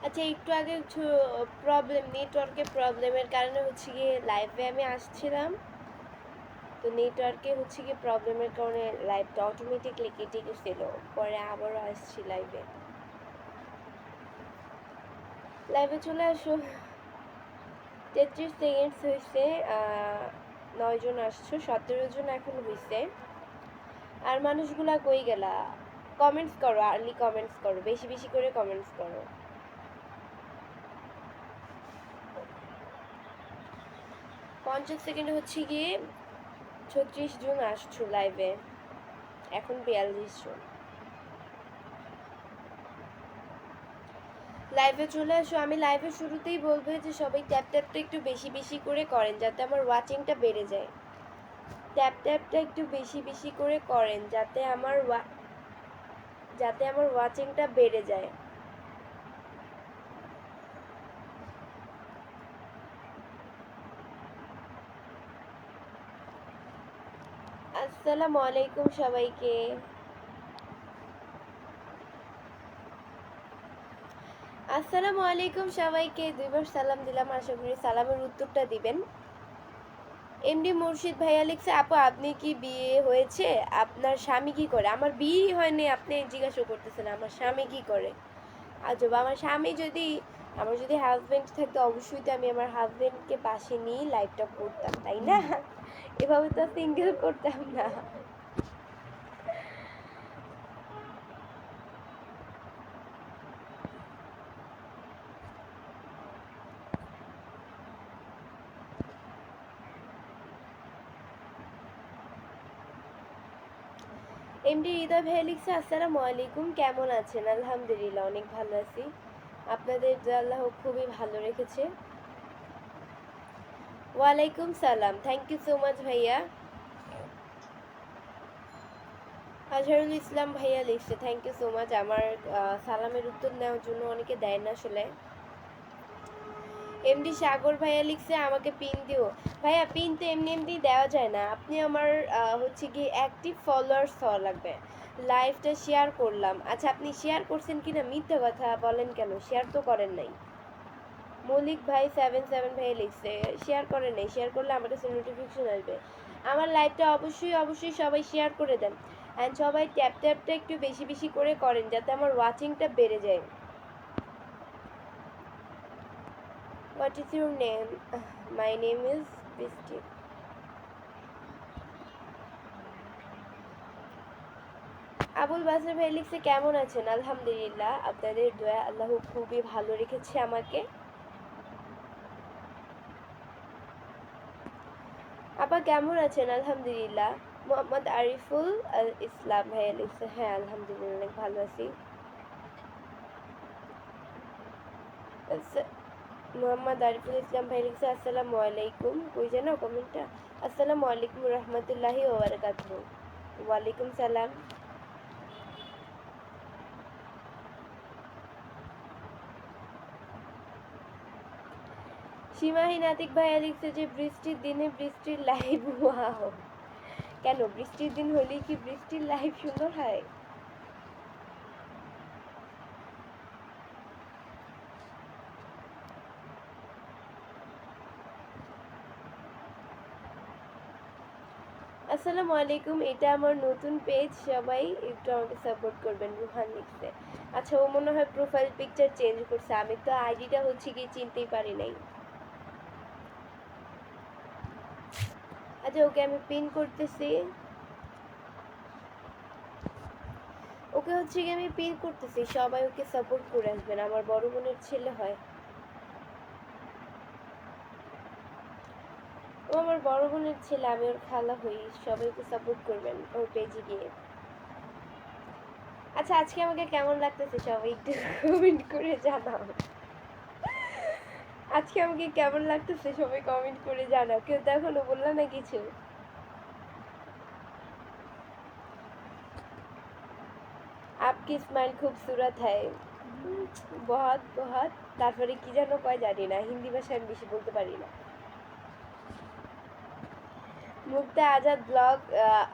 আচ্ছা, একটু আগে প্রবলেম, নেটওয়ার্কের প্রবলেমের কারণে হচ্ছে গিয়ে লাইভে আমি আসছিলাম, তো নেটওয়ার্কে হচ্ছে গিয়ে প্রবলেমের কারণে লাইভটা অটোমেটিকলি কেটে গেছিল। পরে আবারও আসছি লাইভে। লাইভে চলে আসো। 33 সেকেন্ড হয়েছে, 9 জন আসছো, 17 জন এখন হয়েছে। আর মানুষগুলা কই গেলা? কমেন্টস করো, আর্লি কমেন্টস করো, বেশি বেশি করে কমেন্টস করো। 50 সেকেন্ড হচ্ছে গিয়ে 36 জন আসছো লাইভে, এখন 42 জন। লাইভে চলে আসো। আমি লাইভের শুরুতেই বলবো যে সবাই ট্যাপ ট্যাপটা একটু বেশি বেশি করে করেন যাতে আমার ওয়াচিংটা বেড়ে যায়। ট্যাপ ট্যাপটা একটু বেশি বেশি করে করেন যাতে আমার ওয়াচিংটা বেড়ে যায়। আসসালামু আলাইকুম সবাইকে। আসসালামু আলাইকুম সবাইকে। দুইবার সালাম দিলাম, আশা করি সালামের উত্তরটা দিবেন। এমডি মুর্শিদ ভাইয়া লিখছে, আপু আপনি কি বিয়ে হয়েছে? আপনার স্বামী কি করে? আমার বিয়ে হয়নি, আপনি জিজ্ঞাসা করতেছেন আমার স্বামী কি করে? আজব। আমার যদি হাজবেন্ড থাকতো অবশ্যই তো আমি আমার হাজবেন্ডকে পাশে নিয়ে লাইফটা করতাম, তাই না? এভাবে তো সিঙ্গেল করতাম না। এমডি হৃদয় ভাই লিখছে, আসসালামু আলাইকুম, কেমন আছেন? আলহামদুলিল্লাহ, অনেক ভালো আছি। আপনাদের আল্লাহ খুবই ভালো রেখেছে। ওয়ালাইকুম সালাম, থ্যাংক ইউ সো মাচ ভাইয়া। আজহারুল ইসলাম ভাইয়া লিখছে, থ্যাংক ইউ সো মাচ। আমার সালামের উত্তর নেওয়ার জন্য অনেকে দেয় না আসলে। এমডি সাগর ভাইয়া লিখছে, আমাকে পিন দিও। ভাইয়া পিন তো এমনি এমনি দেওয়া যায় না, আপনি আমার হচ্ছে কি অ্যাক্টিভ ফলোয়ার্স হওয়া লাগবে। লাইভটা শেয়ার করলাম। আচ্ছা, আপনি শেয়ার করছেন কিনা মিথ্যা কথা বলেন কেন? শেয়ার তো করেন নাই। মৌলিক ভাই 77 ভাই লিখছে, শেয়ার করেন নাই। শেয়ার করলে আমার কাছে নোটিফিকেশন আসবে। আমার লাইভটা অবশ্যই অবশ্যই সবাই শেয়ার করে দেন। অ্যান্ড সবাই ট্যাপ ট্যাপটা একটু বেশি বেশি করে করেন যাতে আমার ওয়াচিংটা বেড়ে যায়। What is your name? My name is Bristy. Abul বাসর ভাই লিখছে, কেমন আছেন? আলহামদুলিল্লাহ, আপনাদের দয়া, আল্লাহ খুবই ভালো রেখেছে আমাকে। আপা কেমন আছেন? আলহামদুলিল্লাহ। মোহাম্মদ আরিফুল ইসলাম ভাইয়া লিখছে, হ্যাঁ আলহামদুলিল্লাহ অনেক ভালো আছি। মোহাম্মদ আরিফুল ইসলাম ভাই লিখছে, আসসালামু আলাইকুম। কই জানো কমেন্টটা? আসসালামু আলাইকুম রহমতুল্লাহি ওয়া বারাকাতুহু। ওয়ালাইকুম সালাম। সীমাহীন আতিক ভাইয়া লিখছে যে বৃষ্টির দিনে বৃষ্টির লাইভ। ওয়াও, কেন বৃষ্টির দিন হলেই কি বৃষ্টির লাইভ সুন্দর হয়? আসসালামু আলাইকুম, এটা আমার নতুন পেজ, সবাই একটু আমাকে সাপোর্ট করবেন। রুহান লিখছে, আচ্ছা ও মনে হয় প্রোফাইল পিকচার চেঞ্জ করছে, আমি তো আইডিটা হচ্ছে কি চিনতেই পারি নাই। আচ্ছা, ওকে আমি পিন করতেছি। ওকে হচ্ছে কি আমি পিন করতেছি, সবাই ওকে সাপোর্ট করে আসবেন, আমার বড় বোনের ছেলে হয়। ও আমার বড় বোনের ছেলে, আমি ওর খালা হই। সবাই ওকে সাপোর্ট করবেন ওর পেজে গিয়ে। আচ্ছা, আজকে আমাকে কেমন লাগতেছে সবাই একটু কমেন্ট করে জানাও। আজকে আমাকে কেমন লাগতেছে সবাই কমেন্ট করে জানাও। কেউ তো এখনো বললো না কিছু। आपकी स्माइल खूबसूरत है। बहुत बहुत, তারপরে কি যেন কয় জানি না, হিন্দি ভাষা আমি বেশি বলতে পারি না। মুক্তা আজাদ ব্লগ,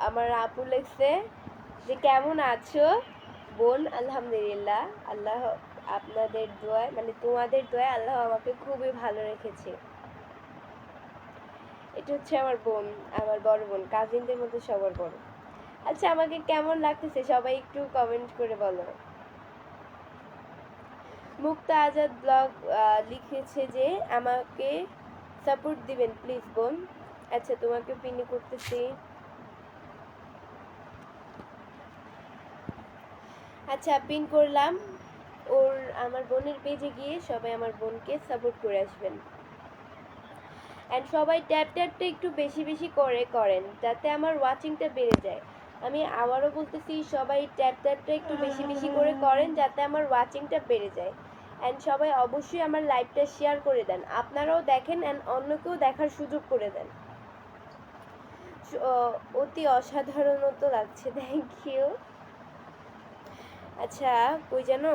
আমার আপু লিখছে যে কেমন আছো বোন? আলহামদুলিল্লাহ, আল্লাহ আপনাদের দোয়ায় মানে তোমাদের দোয়ায় আল্লাহ আমাকে খুবই ভালো রেখেছে। এটা হচ্ছে আমার বোন, আমার বড় বোন, কাজিনদের মধ্যে সবার বড়। আচ্ছা আমাকে কেমন লাগতেছে সবাই একটু কমেন্ট করে বলো। মুক্তা আজাদ ব্লগ লিখেছে যে আমাকে সাপোর্ট দিবেন প্লিজ বোন। আচ্ছা তোমাকে পিন করতেছি। আচ্ছা পিন করলাম। ওর আমার বোনের পেজে গিয়ে সবাই আমার বোনকে সাপোর্ট করে আসবেন। অ্যান্ড সবাই ট্যাপটা একটু বেশি বেশি করে করেন যাতে আমার ওয়াচিংটা বেড়ে যায়। আমি আবারও বলতেছি সবাই ট্যাপটা একটু বেশি বেশি করে করেন যাতে আমার ওয়াচিংটা বেড়ে যায়। অ্যান্ড সবাই অবশ্যই আমার লাইভটা শেয়ার করে দেন, আপনারাও দেখেন অ্যান্ড অন্যকেও দেখার সুযোগ করে দেন। অতি অসাধারণত লাগছে, থ্যাংক ইউ। আচ্ছা কই জানো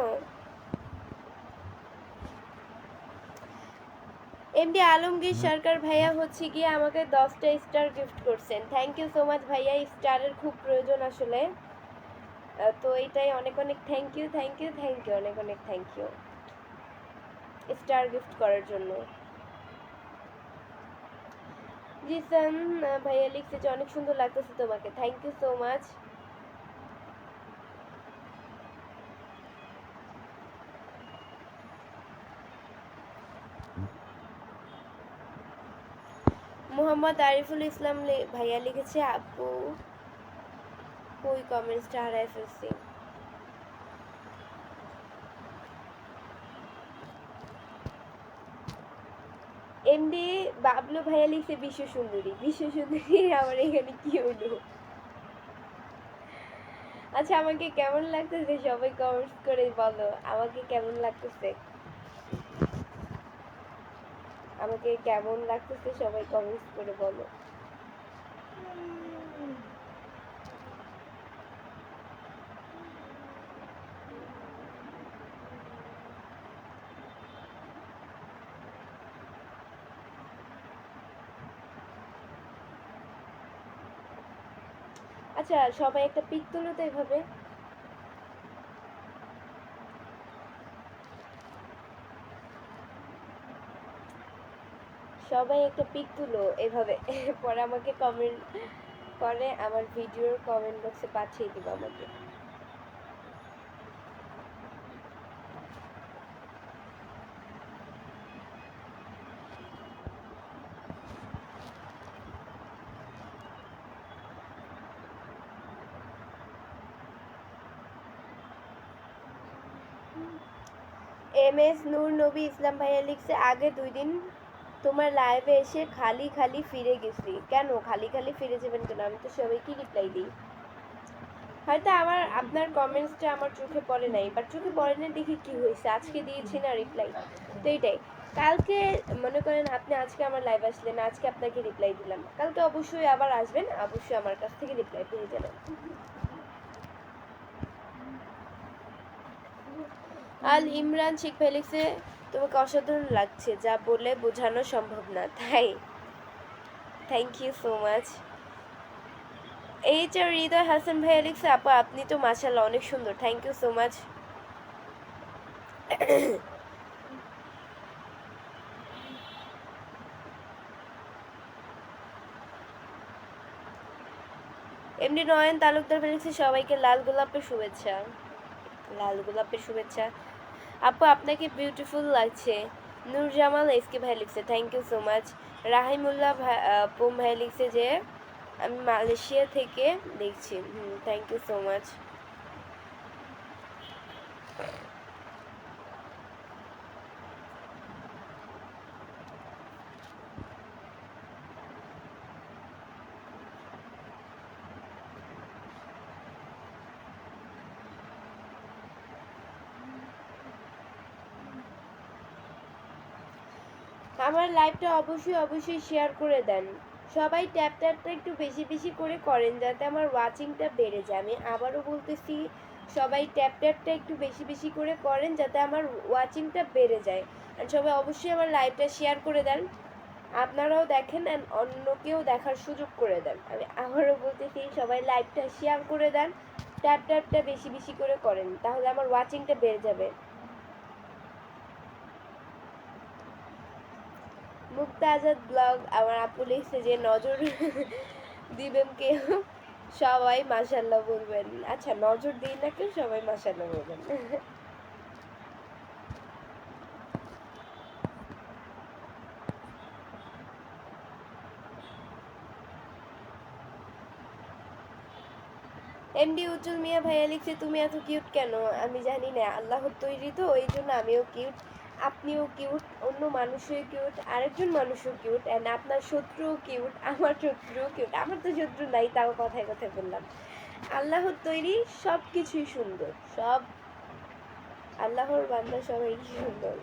এমডি আলমগীর সরকার ভাইয়া হচ্ছে গিয়ে আমাকে 10টা স্টার গিফট করছেন, থ্যাংক ইউ সো মাচ ভাইয়া। স্টারের খুব প্রয়োজন আসলে, তো এটাই অনেক অনেক thank you thank you thank you, অনেক অনেক থ্যাংক ইউ স্টার গিফট করার জন্য। জিসান ভাইয়া লিখছে যে অনেক সুন্দর লাগতেছে তোমাকে, thank you so much. Mohammad Ariful Islam ভাইয়া লিখেছে আপু কই কমেন্টসটা হারাই ফেলছি। এমডি বাবলু ভাইয়া লিখছে বিশ্ব সুন্দরী, বিশ্ব সুন্দরী আমার এখানে কি হলো। আচ্ছা আমাকে কেমন লাগতেছে সবাই কমেন্টস করে বলো, আমাকে কেমন লাগতেছে, আমাকে কেমন লাগতেছে সবাই কমেন্টস করে বলো। আচ্ছা সবাই একটা পিক তুলো তো এভাবে, সবাই একটা পিক তুলো এভাবে পরে আমাকে কমেন্ট করে আমার ভিডিওর কমেন্ট বক্সে পাঠিয়ে দিবা আমাকে। এম এস নূর নবী ইসলাম ভাইয়া লিখছে আগে 2 দিন তোমার লাইভে এসে খালি খালি ফিরে গেছি, কেন খালি খালি ফিরে যাবেন কেন, আমি তো সবাইকে রিপ্লাই দিই। হয়তো আমার আপনার কমেন্টসটা আমার চোখে পড়ে নাই, বাট চোখে পড়ে না দেখি কি হয়েছে, আজকে দিয়েছি না রিপ্লাই, তো এইটাই। কালকে মনে করেন আপনি আজকে আমার লাইভ আসলেন, আজকে আপনাকে রিপ্লাই দিলাম, কালকে অবশ্যই আবার আসবেন, অবশ্যই আমার কাছ থেকে রিপ্লাই পেয়ে যাবেন। আল ইমরান শেখ ভাই লিখছে তোমাকে অসাধারণ লাগছে, যা বলে বোঝানো সম্ভব না, তাই thank you so much. H R Hridoy Hasan ভাইয়া লিখছে আপা আপনি তো মাশাআল্লাহ অনেক সুন্দর, thank you so much. MD Noyon Talukdar লিখছে সবাইকে লাল গোলাপের শুভেচ্ছা, লাল গোলাপের শুভেচ্ছা। আপু আপনাকে বিউটিফুল লাগছে। নূরজামাল এসকে ভাই লিখছে thank you so much. Rahimullah পোম ভাই লিখছে যে আমি মালয়েশিয়া থেকে দেখছি, থ্যাংক ইউ সো মাচ। আমার লাইভটা অবশ্যই অবশ্যই শেয়ার করে দেন, সবাই ট্যাপটা একটু বেশি বেশি করে করেন যাতে আমার ওয়াচিংটা বেড়ে যায়। আমি আবারও বলতেছি সবাই ট্যাপটা একটু বেশি বেশি করে করেন যাতে আমার ওয়াচিংটা বেড়ে যায়। আর সবাই অবশ্যই আমার লাইভটা শেয়ার করে দেন, আপনারাও দেখেন অ্যান্ড অন্যকেও দেখার সুযোগ করে দেন। আমি আবারও বলতেছি সবাই লাইভটা শেয়ার করে দেন, ট্যাপটা বেশি বেশি করে করেন, তাহলে আমার ওয়াচিংটা বেড়ে যাবে। মুক্তা আজাদ ব্লগ আমার আপু লিখছে যে নজর দিবেন কেউ, সবাই মাশাল্লাহ বলবেন। আচ্ছা নজর দিই না কেউ, সবাই মাশাল্লাহ বলবেন। এমডি উজ্জ্বল মিয়া ভাইয়া লিখছে তুমি এত কিউট কেন? আমি জানি না, আল্লাহর তৈরি তো ওই জন্য আমিও কিউট, আপনিও কিউট, অন্য মানুষও কিউট, আরেকজন মানুষও কিউট, অ্যান্ড আপনার শত্রুও কিউট, আমার শত্রুও কিউট। আমার তো শত্রু নাই, তাও কথায় কথায় বললাম। আল্লাহর তৈরি সব কিছুই সুন্দর, সব আল্লাহর বান্দা সবাই সুন্দর।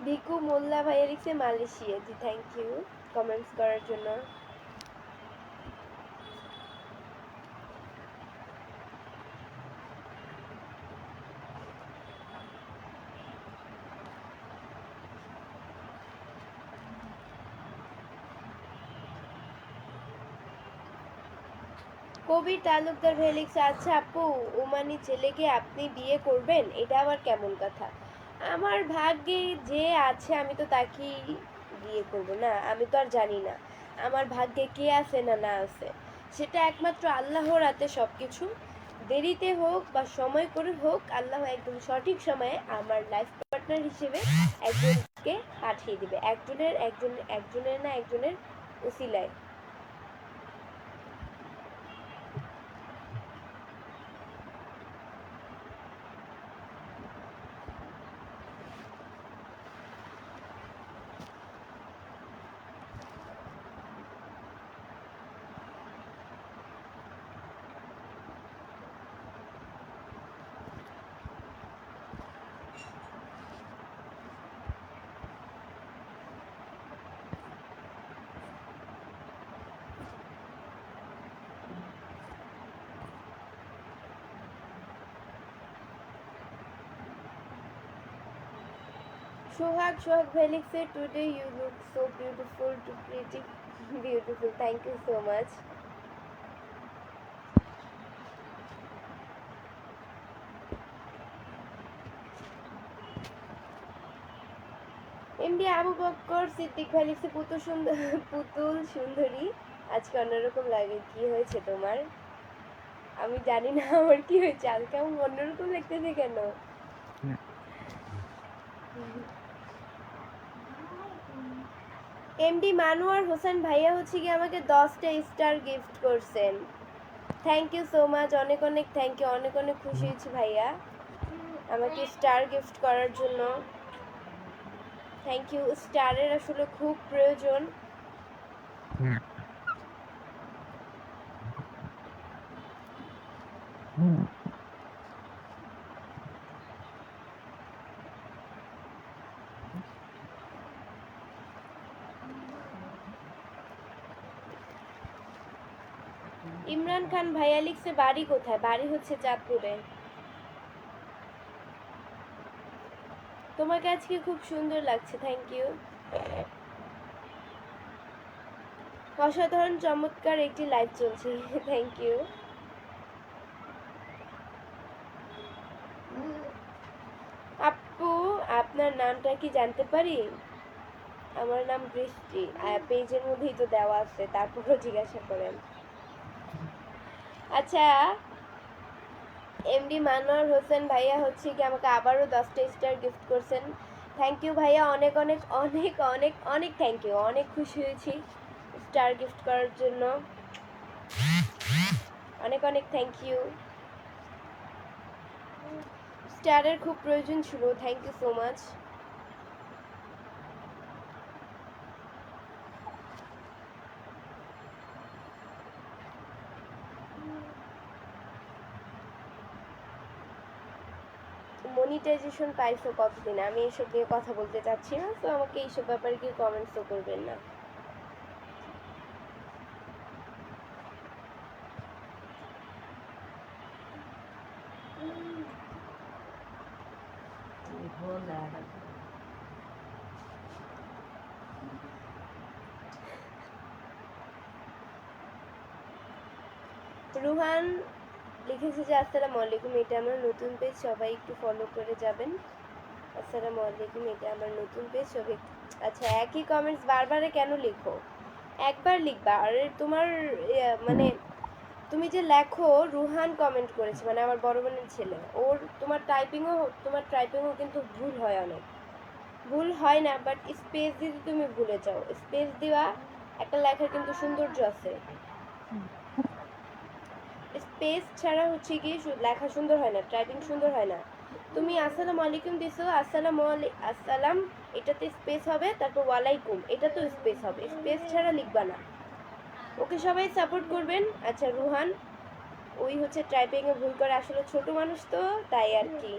ভিকু মোল্লা ভাইয়া লিখছে মালয়েশিয়া। জি থ্যাংক ইউ কমেন্টস করার জন্য। কবির তালুকদার ভাই লিখছে আচ্ছা আপু ওমানি ছেলেকে আপনি বিয়ে করবেন, এটা আবার কেমন কথা? আমার ভাগ্যে যে আছে আমি তো তাকেই বিয়ে করব না, আমি তো আর জানি না আমার ভাগ্যে কে আছে না না আছে, সেটা একমাত্র আল্লাহর হাতে সব কিছু। দেরিতে হোক বা সময় করে হোক, আল্লাহ একদম সঠিক সময়ে আমার লাইফ পার্টনার হিসেবে একজনকে পাঠিয়ে দিবে, একজনের না একজনের উসিলায়। Sohag ভাই লিখছে today you look so beautiful, too pretty, beautiful. Thank you so much. MD Abu Bakkar Siddique ভাই লিখছে পুতুল সুন্দরী, আজকে অন্যরকম লাগে, কি হয়েছে তোমার? আমি জানি না আমার কি হয়েছে, আজকে আমি অন্যরকম দেখতেছে কেন? এমডি মানুয়ার হোসেন ভাইয়া হচ্ছে কি আমাকে 10টা স্টার গিফট করছেন। থ্যাংক ইউ সো মাচ, অনেক অনেক থ্যাংক ইউ, অনেক অনেক খুশি হয়েছি ভাইয়া আমাকে স্টার গিফট করার জন্য। থ্যাংক ইউ, স্টারের আসলে খুব প্রয়োজন। ইমরান খান ভাইয়া লিখছে বাড়ি কোথায়? বাড়ি হচ্ছে চাঁদপুরে। তোমাকে আজকে খুব সুন্দর লাগছে, থ্যাংক ইউ। অসাধারণ চমৎকার একটি লাইভ চলছে, থ্যাংক ইউ। আপু আপনার নামটা কি জানতে পারি? আমার নাম বৃষ্টি, পেজের মধ্যেই তো দেওয়া আছে, তারপরও জিজ্ঞাসা করেন। আচ্ছা এমডি মানোয়ার হোসেন ভাইয়া হচ্ছে কি আমাকে আবারও 10টা স্টার গিফট করছেন। থ্যাংক ইউ ভাইয়া, অনেক অনেক অনেক অনেক অনেক থ্যাংক ইউ, অনেক খুশি হয়েছি স্টার গিফট করার জন্য, অনেক অনেক থ্যাংক ইউ। স্টারের খুব প্রয়োজন ছিল, thank you so much. Monetization পাইছো কতদিন? আমি এসব নিয়ে কথা বলতে চাচ্ছি না, তো আমাকে এইসব ব্যাপারে কি কমেন্টসও করবেন না। রুহান লিখেছে যে আসসালামু আলাইকুম, এটা আমার নতুন পেজ, সবাই একটু ফলো করে যাবেন। আসসালামু আলাইকুম, এটা আমার নতুন পেজ, সবাই। আচ্ছা, একই কমেন্টস বারবারে কেন লিখো? একবার লিখবা। আর তোমার মানে তুমি যে লেখো, রুহান কমেন্ট করেছে, মানে আমার বড় বোনের ছেলে, ওর তোমার টাইপিংও কিন্তু ভুল হয়, অনেক ভুল হয় না, বাট স্পেস দিতে তুমি ভুলে যাও। স্পেস দেওয়া একটা লেখার কিন্তু সৌন্দর্য আছে। স্পেস ছাড়া হচ্ছে কি লেখা সুন্দর হয় না, টাইপিং সুন্দর হয় না। তুমি আসসালামু আলাইকুম দিছো, আসসালাম, এটাতে স্পেস হবে, তারপর ওয়ালাইকুম, এটা তো স্পেস হবে, স্পেস ছাড়া লিখবা না। ওকে সবাই সাপোর্ট করবেন। আচ্ছা রুহান, ওই হচ্ছে টাইপিংয়ে ভুল করে, আসলে ছোট মানুষ তো, তাই আর কি,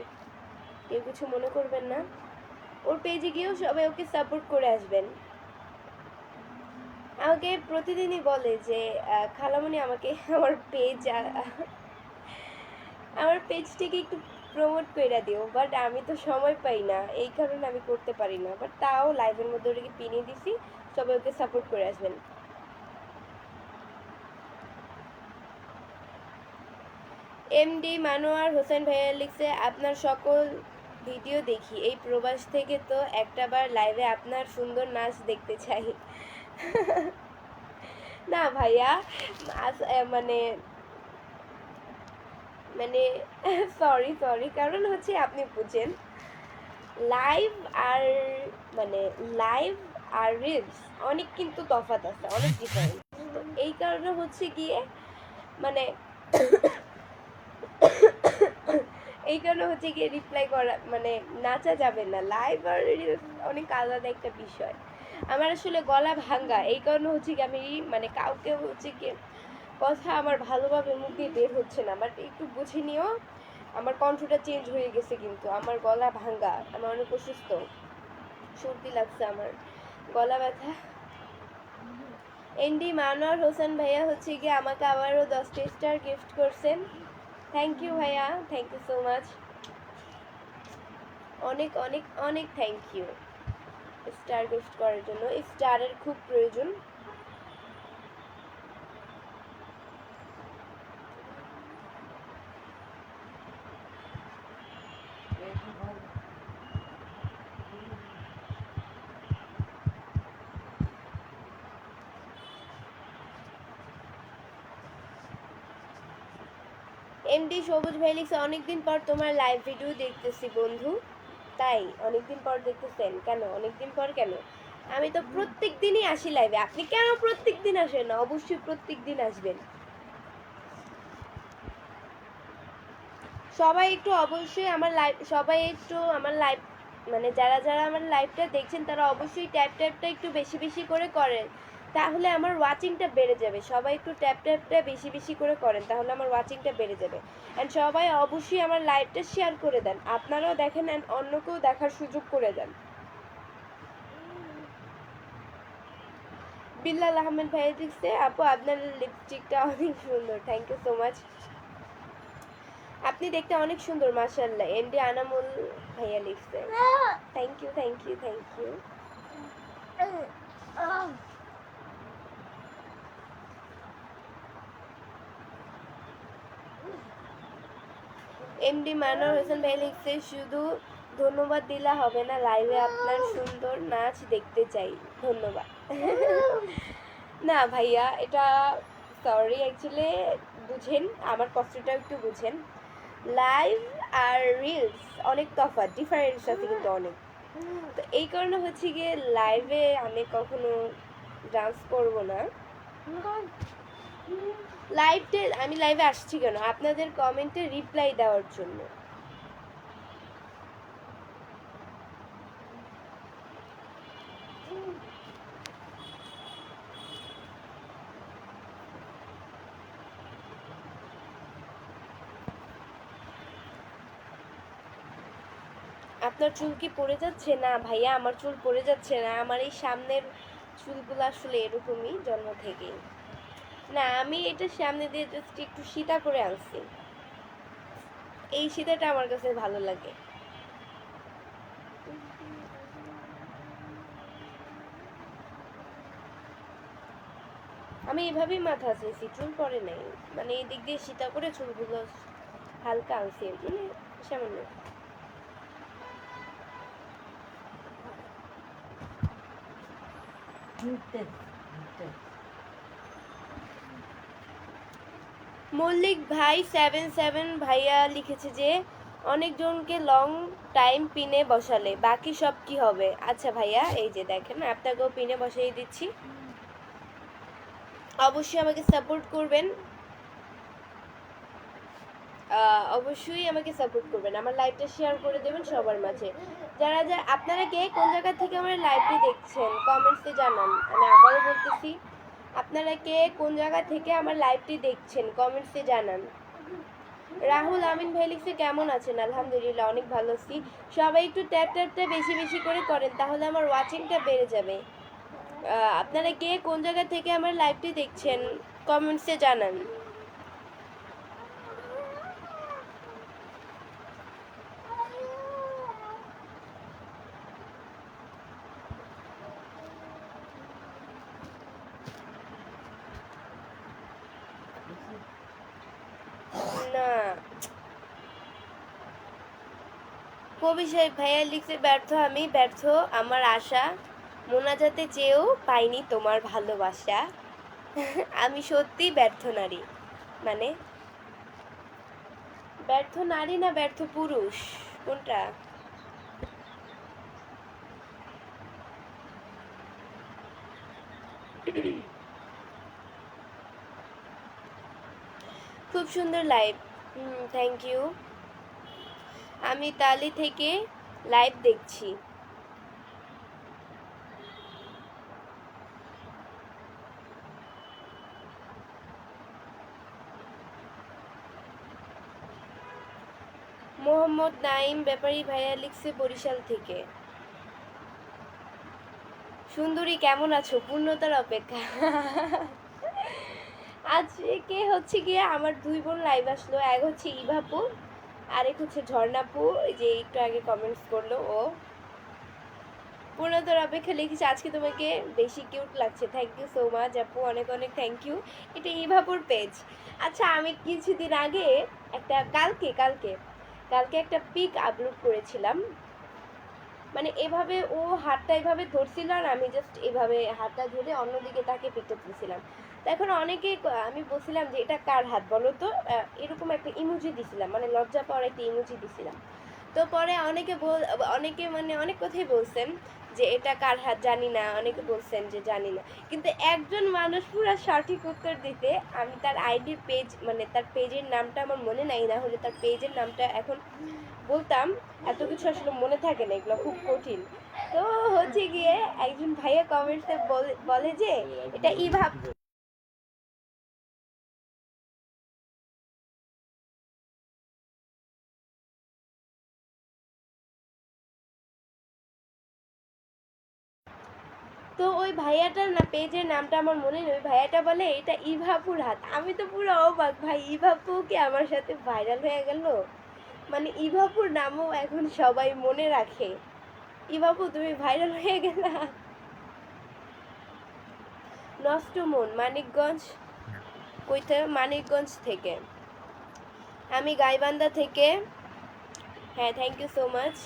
কেউ কিছু মনে করবেন না। ওর পেজে গিয়েও সবাই ওকে সাপোর্ট করে আসবেন। আমাকে প্রতিদিনই বলে যে খালামণি আমাকে আমার পেজটিকে একটু প্রমোট করে দিও, বাট আমি তো সময় পাই না, এই কারণে আমি করতে পারি না। বাট তাও লাইভের মধ্যে ওটাকে পিনিয়ে দিছি, সবাই ওকে সাপোর্ট করে আসবেন। এমডি মানোয়ার হোসেন ভাইয়া লিখছে, আপনার সকল ভিডিও দেখি, এই প্রবাস থেকে, তো একটাবার লাইভে আপনার সুন্দর নাচ দেখতে চাই। না ভাইয়া, মানে মানে সরি সরি, কারণ হচ্ছে আপনি বুঝেন, লাইভ আর মানে লাইভ আর রিলস অনেক কিন্তু তফাৎ আছে, অনেক ডিফারেন্ট। তো এই কারণে হচ্ছে গিয়ে মানে এই কারণে হচ্ছে গিয়ে রিপ্লাই করা মানে নাচা যাবে না। লাইভ আর রিলস অনেক আলাদা একটা বিষয়। আমার আসলে গলা ভাঙ্গা, এই কারণে হচ্ছে কি আমি মানে কাউকে হচ্ছে কি কথা আমার ভালোভাবে মুখ দিয়ে বের হচ্ছে না, বাট একটু বুঝে নিও, আমার কণ্ঠটা চেঞ্জ হয়ে গেছে, কিন্তু আমার গলা ভাঙ্গা, আমার অনেক অসুস্থ, সর্দি লাগছে, আমার গলা ব্যথা। এনডি মানোয়ার হোসেন ভাইয়া হচ্ছে গিয়ে আমাকে আবারও 10টা স্টার গিফট করছেন। থ্যাংক ইউ ভাইয়া, থ্যাংক ইউ সো মাচ, অনেক অনেক অনেক থ্যাংক ইউ স্টার গিফট করার জন্য। স্টারের খুব প্রয়োজন। এমডি সবুজ ভাই লিখছে, অনেকদিন পর তোমার লাইভ ভিডিও দেখতেছি বন্ধু। তাই অনেকদিন পর দেখতেছেন? কেন অনেকদিন পর কেন? আমি তো প্রত্যেক দিনই আসি লাইভে, আপনি কেন প্রত্যেক দিন আসেন না? অবশ্যই প্রত্যেক দিন আসবেন। সবাই একটু অবশ্যই আমার লাইভ মানে যারা যারা আমার লাইভটা দেখছেন তারা অবশ্যই ট্যাপটা একটু বেশি বেশি করে করেন, তাহলে আমার ওয়াচিংটা বেড়ে যাবে। সবাই একটু ট্যাপটা বেশি বেশি করে করেন, তাহলে আমার ওয়াচিংটা বেড়ে যাবে। অ্যান্ড সবাই অবশ্যই আমার লাইভটা শেয়ার করে দেন, আপনারাও দেখেন অ্যান্ড অন্যকেও দেখার সুযোগ করে দেন। বিল্লাল আহমেদ ভাই দিচ্ছে, আপু আপনার লিপস্টিকটা অনেক সুন্দর, থ্যাংক ইউ সো মাচ। আপনি দেখতে অনেক সুন্দর মাশাআল্লাহ। এমডি আনামুল ভাইয়া লিখছে, thank you thank you thank you. MD Manowar Hossain ভাই লিখছে, শুধু ধন্যবাদ দিলে হবে না, লাইভে আপনার সুন্দর নাচ দেখতে চাই, ধন্যবাদ। না ভাইয়া, এটা সরি, অ্যাকচুয়ালি বুঝেন, আমার কষ্টটা একটু বুঝেন। লাইভ আর রিলস অনেক তফাৎ, ডিফারেন্স আছে কিন্তু অনেক। তো এই কারণে হচ্ছে গিয়ে লাইভে আমি কখনো ডান্স করব না। আমি লাইভে আসছি কেন? আপনাদের কমেন্টে রিপ্লাই দেওয়ার জন্য। আপনার চুল কি পড়ে যাচ্ছে? না ভাইয়া, আমার চুল পড়ে যাচ্ছে না, আমার এই সামনের চুলগুলো আসলে এরকমই জন্ম থেকেই। না, আমি এটা সামনে দিয়ে জাস্ট একটু সিধা করে আনছি, এই সিধাটা আমার কাছে ভালো লাগে। আমি এভাবেই মাথা আঁচড়েছি, চুল পড়ে নাই, মানে এই দিক দিয়ে সীতা করে চুলগুলো হালকা আনছি, মানে সামান্য। মল্লিক ভাই 77 ভাইয়া লিখেছে যে অনেকজনকে লং টাইম পিনে বসালে বাকি সব কি হবে? আচ্ছা ভাইয়া, এই যে দেখেন আপনাকেও পিনে বসিয়ে দিচ্ছি, অবশ্যই আমাকে সাপোর্ট করবেন, অবশ্যই আমাকে সাপোর্ট করবেন, আমার লাইভটা শেয়ার করে দেবেন সবার মাঝে। যারা যারা আপনারা কে কোন জায়গা থেকে আমার লাইভটি দেখছেন কমেন্টসে জানান। আমি আবারও বলতেছি, আপনারা কে কোন জায়গা থেকে আমার লাইভটি দেখছেন কমেন্টসে জানান। রাহুল আমিন ভাই লিখছে কেমন আছেন? আলহামদুলিল্লাহ অনেক ভালো আছি। সবাই একটু ট্যাপটা বেশি বেশি করে করেন, তাহলে আমার ওয়াচিংটা বেড়ে যাবে। আপনারা কে কোন জায়গা থেকে আমার লাইভটি দেখছেন কমেন্টসে জানান। না, কবি সাহেব ভাইয়া লিখছে ব্যর্থ আমি, ব্যর্থ আমার আশা, মোনাজাতে চেয়েও পাইনি তোমার ভালোবাসা। আমি সত্যি ব্যর্থ নারী। মানে ব্যর্থ নারী না ব্যর্থ পুরুষ, কোনটা? খুব সুন্দর লাইভ। Thank you. আমি তালি থেকে লাইভ দেখছি। মোহাম্মদ নাইম ব্যাপারী ভাইয়া লিখছে বরিশাল থেকে। সুন্দরী কেমন আছো? পূর্ণতার অপেক্ষা। আজকে হচ্ছে গিয়ে আমার দুই বোন লাইভ আসলো, এক হচ্ছে ইভাপু, আরেক হচ্ছে ঝর্ণাপু, যে একটু আগে কমেন্টস করলো ও। পূর্ণতার অপেক্ষা লিখেছে আজকে তোমাকে বেশি কিউট লাগছে। থ্যাংক ইউ সো মাচ আপু, অনেক অনেক থ্যাংক ইউ। এটা ইভাপুর পেজ। আচ্ছা, আমি কিছুদিন আগে একটা কালকে কালকে কালকে একটা পিক আপলোড করেছিলাম, মানে এভাবে ও হাতটা এভাবে ধরছিল আর আমি জাস্ট এভাবে হাতটা ধরে অন্যদিকে তাকে পিকটা তুলছিলাম। তো এখন অনেকে আমি বলছিলাম যে এটা কার হাত বলো তো, এরকম একটা ইমোজি দিছিলাম, মানে লজ্জা পাওয়ার একটা ইমোজি দিছিলাম। তো পরে অনেকে মানে অনেক কথাই বলছেন যে এটা কার হাত জানি না, অনেকে বলছেন যে জানি না, কিন্তু একজন মানুষ পুরো সঠিক উত্তর দিতে, আমি তার আইডির পেজ, মানে তার পেজের নামটা আমার মনে নাই, না হলে তার পেজের নামটা এখন বলতাম। এত কিছু আসলে মনে থাকে না, এগুলো খুব কঠিন। তো হচ্ছে গিয়ে একজন ভাইয়া কমেন্টসে বলে যে এটা ইভাব। তো ওই ভাইয়াটার না পেজের নামটা আমার মনে নেই, ওই ভাইয়াটা বলে এটা ইভাপুর হাত। আমি তো পুরো অবাক, ভাই ইভাপু কি আমার সাথে ভাইরাল হয়ে গেল? মানে ইভাপুর নামও এখন সবাই মনে রাখে। ইভাপু তুমি ভাইরাল হয়ে গেলা। নষ্ট মন মানিকগঞ্জ। কইতে? মানিকগঞ্জ থেকে। আমি গাইবান্ধা থেকে। হ্যাঁ, thank you so much.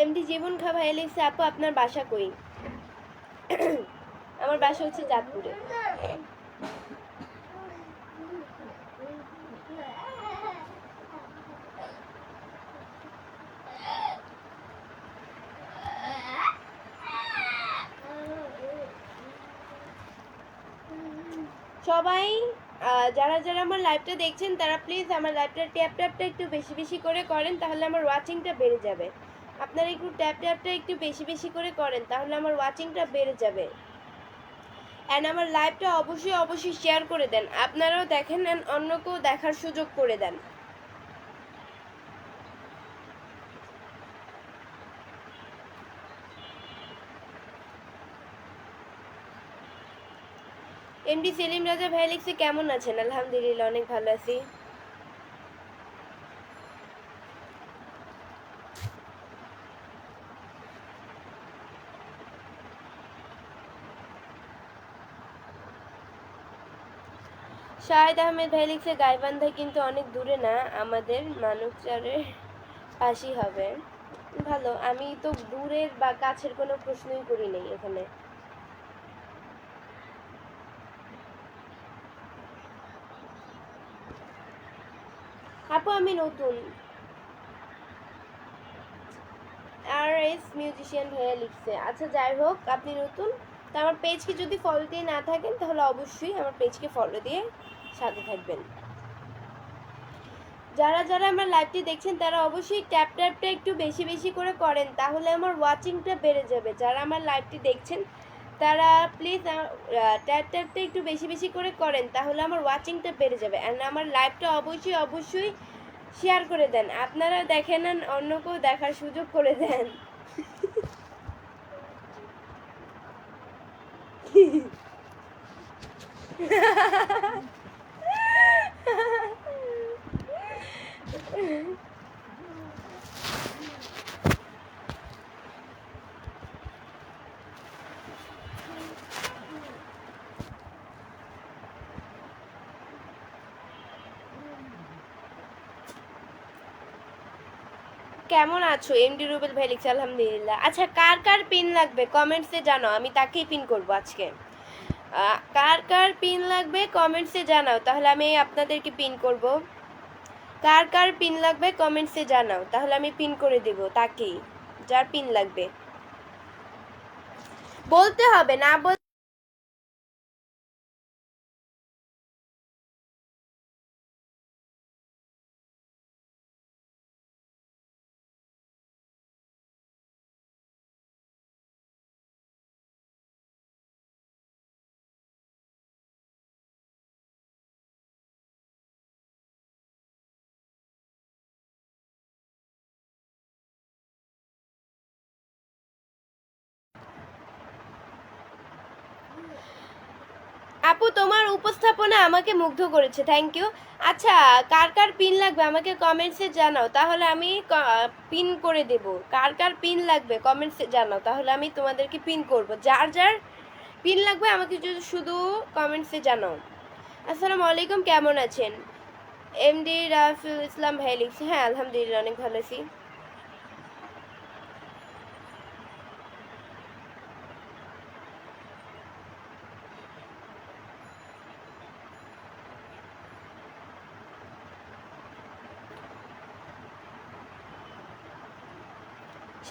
MD Jibon Kha ভাই লিখছে আপু আপনার বাসা কই? আমার বাসা হচ্ছে চাঁদপুরে। সবাই যারা যারা আমার লাইভটা দেখছেন তারা প্লিজ আমার লাইভটা ট্যাপটা একটু বেশি বেশি করে করেন, তাহলে আমার ওয়াচিংটা বেড়ে যাবে। আপনারা একটু ট্যাপটা একটু বেশি বেশি করে করেন, তাহলে আমার ওয়াচিংটা বেড়ে যাবে। অ্যান্ড আমার লাইভটা অবশ্যই অবশ্যই শেয়ার করে দেন, আপনারাও দেখেন অ্যান্ড অন্যকেও দেখার সুযোগ করে দেন। এমডি সেলিম রাজা ভাই লিখছে কেমন আছেন? আলহামদুলিল্লাহ অনেক ভালো আছি। শাহেদ আহমেদ ভাই লিখছে গাইবান্ধা কিন্তু অনেক দূরে না, আমাদের মানবচারের পাশেই হবে। ভালো, আমি তো দূরের বা কাছের কোনো প্রশ্নই করি নাই এখানে। আপু আমি নতুন। আর এস মিউজিশিয়ান ভাইয়া লিখছে। আচ্ছা যাই হোক, আপনি নতুন, তো আমার পেজকে যদি ফলো দিয়ে না থাকেন তাহলে অবশ্যই আমার পেজকে ফলো দিয়ে সাথে থাকবেন। যারা যারা আমার লাইভটি দেখছেন তারা অবশ্যই ট্যাপ ট্যাপটা একটু বেশি বেশি করে করেন, তাহলে আমার ওয়াচিংটা বেড়ে যাবে। যারা আমার লাইভটি দেখছেন তারা প্লিজ ট্যাপ ট্যাপটা একটু বেশি বেশি করে করেন, তাহলে আমার ওয়াচিংটা বেড়ে যাবে। অ্যান্ড আমার লাইভটা অবশ্যই অবশ্যই শেয়ার করে দেন। আপনারা দেখেন না, অন্য কেউ দেখার সুযোগ করে দেন। কেমন আছো? এমডি রুবেল ভাই লিখছে আলহামদুলিল্লাহ। আচ্ছা কার কার পিন লাগবে কমেন্টসে জানাও, আমি তাকেই পিন করব আজকে। কার কার পিন লাগবে কমেন্টসে জানাও, তাহলে আমি আপনাদেরকে পিন করব। কার কার পিন লাগবে কমেন্টসে জানাও, তাহলে আমি পিন করে দেব তাকেই, যার পিন লাগবে। বলতে হবে না আপু তোমার উপস্থাপনা আমাকে মুগ্ধ করেছে, থ্যাংক ইউ। আচ্ছা কার কার পিন লাগবে আমাকে কমেন্টসে জানাও, তাহলে আমি পিন করে দেব। কার কার পিন লাগবে কমেন্টসে জানাও, তাহলে আমি তোমাদেরকে পিন করব। যার যার পিন লাগবে আমাকে শুধু কমেন্টসে জানাও। আসসালামু আলাইকুম, কেমন আছেন? এমডি রাফিল ইসলাম ভাই লিখছে, হ্যাঁ আলহামদুলিল্লাহ অনেক ভালো আছি।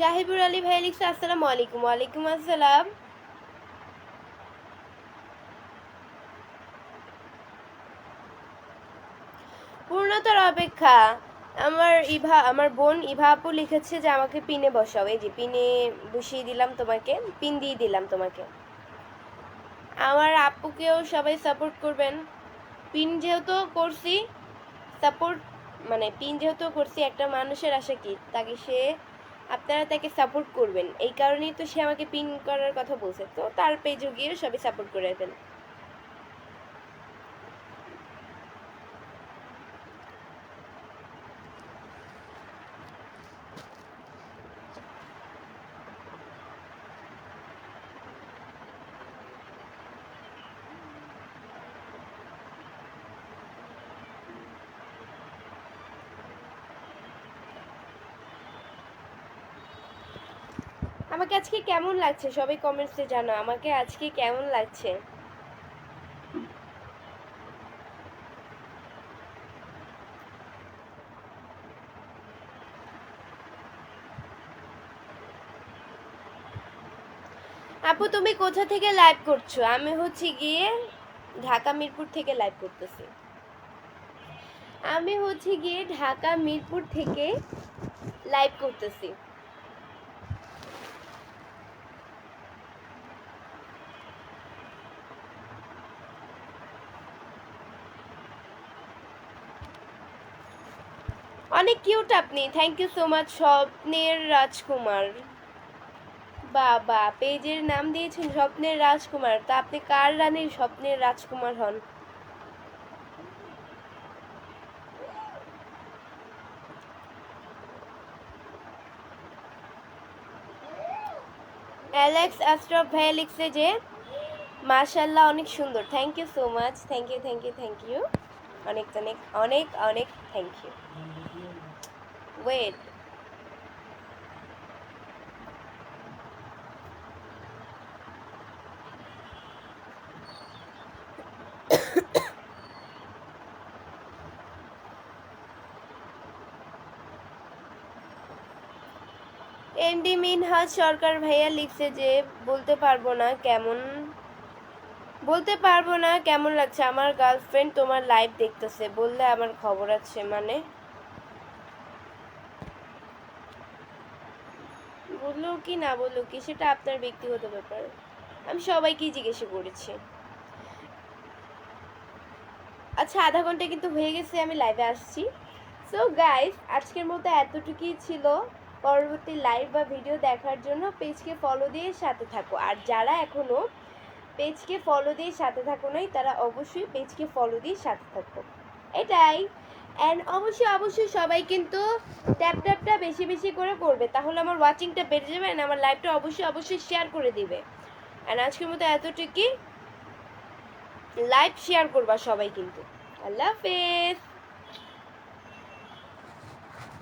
শাহিবুর আলী ভাই লিখছে আসসালামু আলাইকুম। ওয়ালাইকুম আসসালাম। পূর্ণতার অপেক্ষা। আমার বোন ইভা আপু লিখেছে যে আমাকে পিনে বসাও, এই যে পিনে বসিয়ে দিলাম তোমাকে, পিন দিয়ে দিলাম তোমাকে। আমার আপুকেও সবাই সাপোর্ট করবেন। পিন যেহেতু করছি, সাপোর্ট মানে পিন যেহেতু করছি, একটা মানুষের আশা কি তাকে সে, আপনারা তাকে সাপোর্ট করবেন, এই কারণেই তো সে আমাকে পিন করার কথা বলছে, তো তার পেজও গিয়ে সবাই সাপোর্ট করে দেন। আমাকে আজকে কেমন লাগছে সবাই কমেন্টসে জানো, আমাকে আজকে কেমন লাগছে। আপু তুমি কোথা থেকে লাইভ করছো? আমি হচ্ছে গিয়ে ঢাকা মিরপুর থেকে লাইভ করতেছি। আমি হচ্ছে গিয়ে ঢাকা মিরপুর থেকে লাইভ করতেছি। অনেক কিউট আপনি, থ্যাংক ইউ সো মাচ। স্বপ্নের রাজকুমার, বাবা, পেজের নাম দিয়েছেন স্বপ্নের রাজকুমার, তা আপনি কার রানীর স্বপ্নের রাজকুমার হন? অ্যালেক্স আশরাফ ভাইয়া লিখছে যে মাশাল্লাহ অনেক সুন্দর। Thank you so much, thank you thank you thank you, অনেক অনেক অনেক অনেক thank you. Wait, MD Minhaj Sarkar ভাইয়া লিখছে যে বলতে পারবো না কেমন, বলতে পারবো না কেমন লাগছে, আমার গার্লফ্রেন্ড তোমার লাইভ দেখতেছে, বললে আমার খবর আছে। মানে বললো কি না বললো কি সেটা আপনার ব্যক্তিগত ব্যাপার, আমি সবাইকেই জিজ্ঞেস করেছি। আচ্ছা, আধা ঘন্টা কিন্তু হয়ে গেছে, আমি লাইভে আসছি। সো গাইস, আজকের মতো এতটুকুই ছিল। পরবর্তী লাইভ বা ভিডিও দেখার জন্য পেজকে ফলো দিয়ে সাথে থাকো, আর যারা এখনও পেজকে ফলো দিয়ে সাথে থাকো নাই তারা অবশ্যই পেজকে ফলো দিয়ে সাথে থাকো, এটাই। অ্যান্ড অবশ্যই অবশ্যই সবাই কিন্তু ট্যাপ ট্যাপটা বেশি বেশি করে করবে, তাহলে আমার ওয়াচিংটা বেড়ে যাবে, অ্যান্ড আমার লাইভটা অবশ্যই অবশ্যই শেয়ার করে দিবে। অ্যান্ড আজকের মতো এতটুকুই, লাইভ শেয়ার করবা সবাই কিন্তু। আল্লাহ হাফেজ।